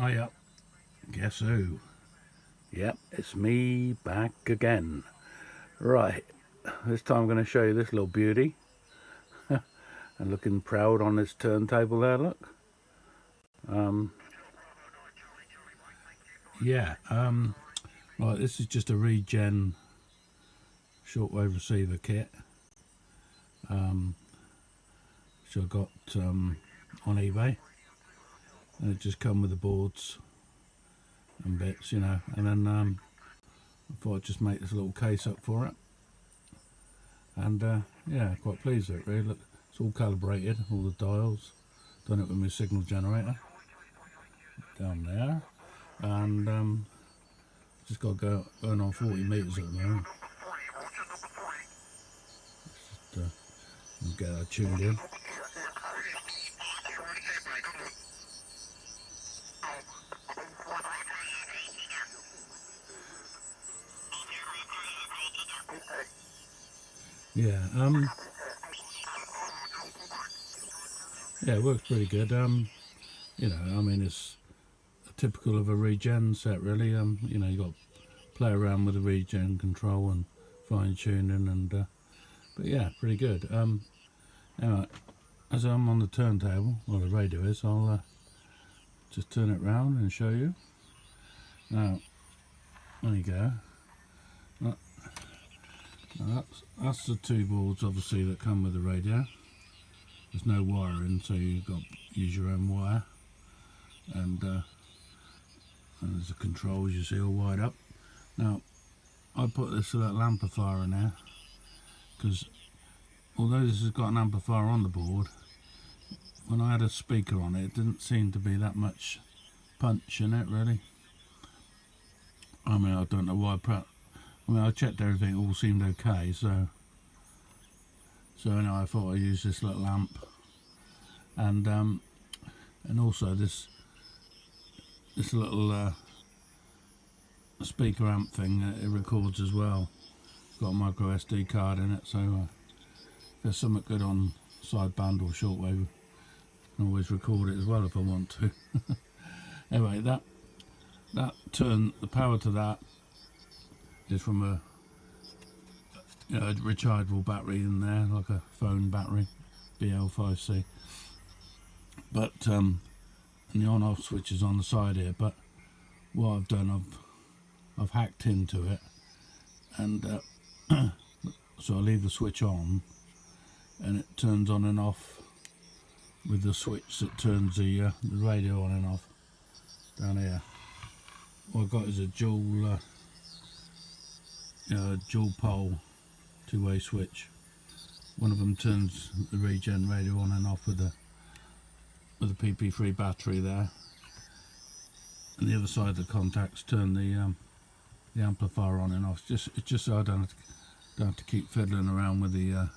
Hiya, guess who? Yep, it's me back again. Right, this time I'm going to show you this little beauty. And looking proud on this turntable there, look. Yeah, right, this is just a regen shortwave receiver kit. Which I got on eBay. And it just come with the boards and bits, and then I thought I'd just make this little case up for it. And yeah, quite pleased with it really. Look, it's all calibrated, all the dials. Done it with my signal generator down there, and just got going on 40 meters at the moment. Just get that tuned in. Yeah, yeah, it works pretty good. I mean, it's typical of a regen set, really. You got to play around with the regen control and fine tuning, and but yeah, pretty good. Anyway, as I'm on the turntable, or the radio is, I'll just turn it round and show you. Now, there you go. That's the two boards, obviously, that come with the radio. There's no wiring, so you've got to use your own wire. And there's the controls, you see, all wired up. Now, I put this little amplifier in there because although this has got an amplifier on the board, when I had a speaker on it, it didn't seem to be that much punch in it, really. I mean, I don't know why. I checked everything, all seemed okay, so anyway, I thought I'd use this little amp, and also this little speaker amp thing, it records as well. It's got a micro SD card in it, so if there's something good on sideband or shortwave, I can always record it as well if I want to. Anyway, the power to that is from a rechargeable battery in there, like a phone battery, BL5C. But and the on-off switch is on the side here. But what I've done, I've hacked into it, and so I leave the switch on, and it turns on and off with the switch that turns the radio on and off down here. What I've got is a dual pole two-way switch. One of them turns the regen radio on and off with a PP3 battery there, and the other side of the contacts turn the amplifier on and off. It's just so I don't have to keep fiddling around with the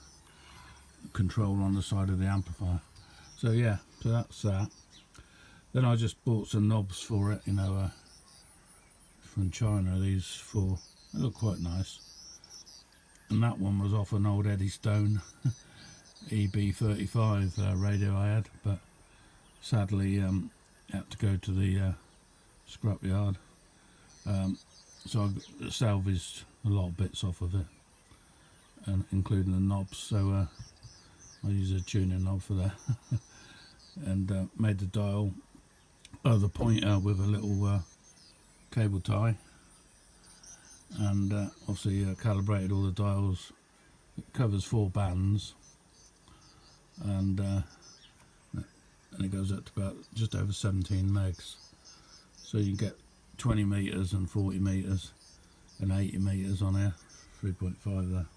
control on the side of the amplifier. So yeah, so that's that. Then I just bought some knobs for it, from China. These four, they look quite nice. And that one was off an old Eddie Stone EB35 radio I had, but sadly had to go to the scrapyard. So I salvaged a lot of bits off of it, and including the knobs. So I used a tuning knob for that, and made the dial, the pointer with a little cable tie. And obviously calibrated all the dials. It covers 4 bands, and it goes up to about just over 17 megs. So you can get 20 meters and 40 meters and 80 meters on here, 3.5 there.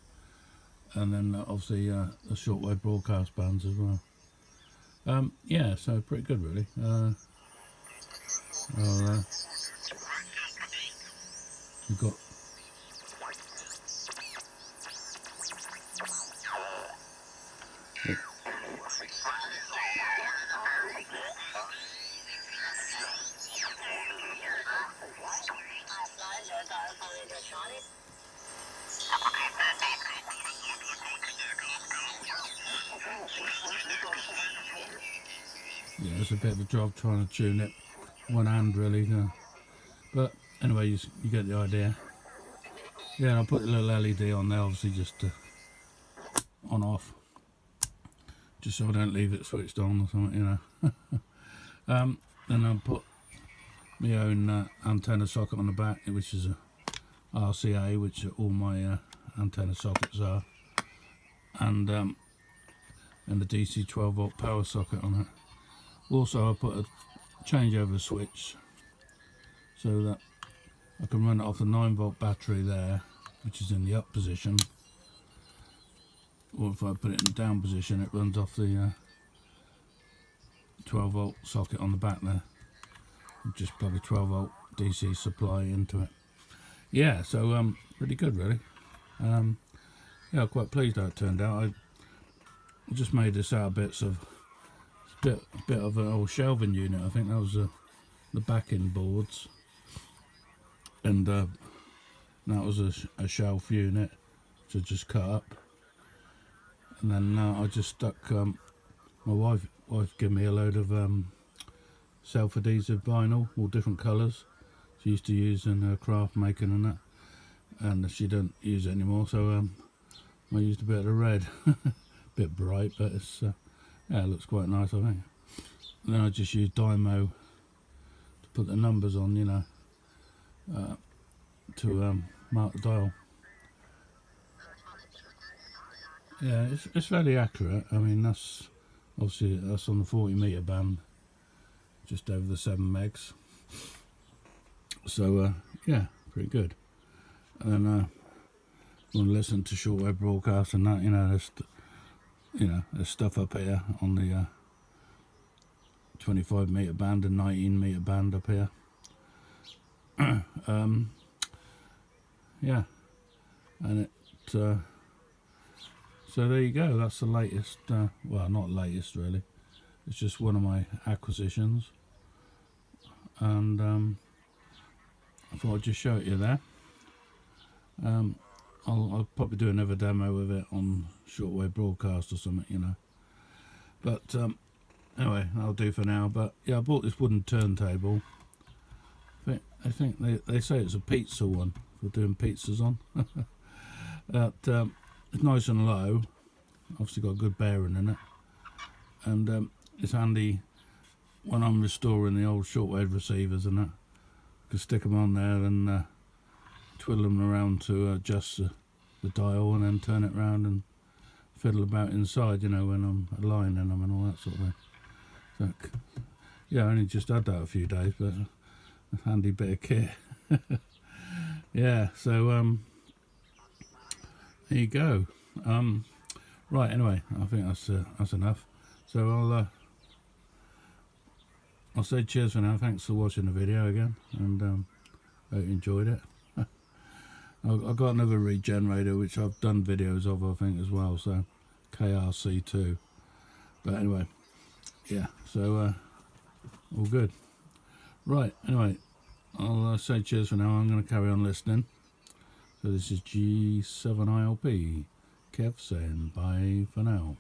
And then obviously the shortwave broadcast bands as well. Yeah, so pretty good really. We've got yeah, it's a bit of a job trying to tune it. one hand really. But anyway, you get the idea. Yeah, and I'll put the little LED on there, obviously just to on off, just so I don't leave it switched on or something, you know. Then I'll put my own antenna socket on the back, which is a RCA, which all my antenna sockets are, and the DC 12 volt power socket on it. Also, I put a changeover switch so that I can run it off the 9 volt battery there, which is in the up position, or if I put it in the down position, it runs off the 12 volt socket on the back there. Just plug a 12 volt DC supply into it. Yeah, so pretty good really. Yeah, I'm quite pleased how it turned out. I just made this out of bits of a bit of an old shelving unit. I think that was the backing boards, and that was a shelf unit to just cut up. And then I just stuck. My wife gave me a load of self-adhesive vinyl, all different colours. She used to use in her craft making and that, and she don't use it anymore. So I used a bit of the red, bit bright, but it's yeah, it looks quite nice, I think. And then I just used Dymo to put the numbers on, you know, to mark the dial. Yeah, it's fairly accurate. I mean, that's obviously that's on the 40 meter band, just over the 7 megs. So yeah, pretty good. And want to listen to shortwave broadcasts and that, you know, there's stuff up here on the 25 meter band and 19 meter band up here. Yeah, and it so there you go. That's the latest. Well, not latest really. It's just one of my acquisitions, and I thought I'd just show it you there. I'll probably do another demo with it on shortwave broadcast or something, you know. But anyway, that'll do for now. But yeah, I bought this wooden turntable. I think they say it's a pizza one for doing pizzas on. But it's nice and low. Obviously got a good bearing in it, and it's handy when I'm restoring the old shortwave receivers and that. I can stick them on there and twiddle them around to adjust the dial, and then turn it around and fiddle about inside, you know, when I'm aligning them and all that sort of thing. So yeah, I only just had that a few days, but a handy bit of kit. Yeah, so there you go. Right, anyway, I think that's enough. So I'll say cheers for now. Thanks for watching the video again, and hope you enjoyed it. I've got another regenerator which I've done videos of, I think, as well, so KRC2. But anyway, yeah, so all good. Right, anyway, I'll say cheers for now. I'm going to carry on listening. So this is G7ILP. Kev saying bye for now.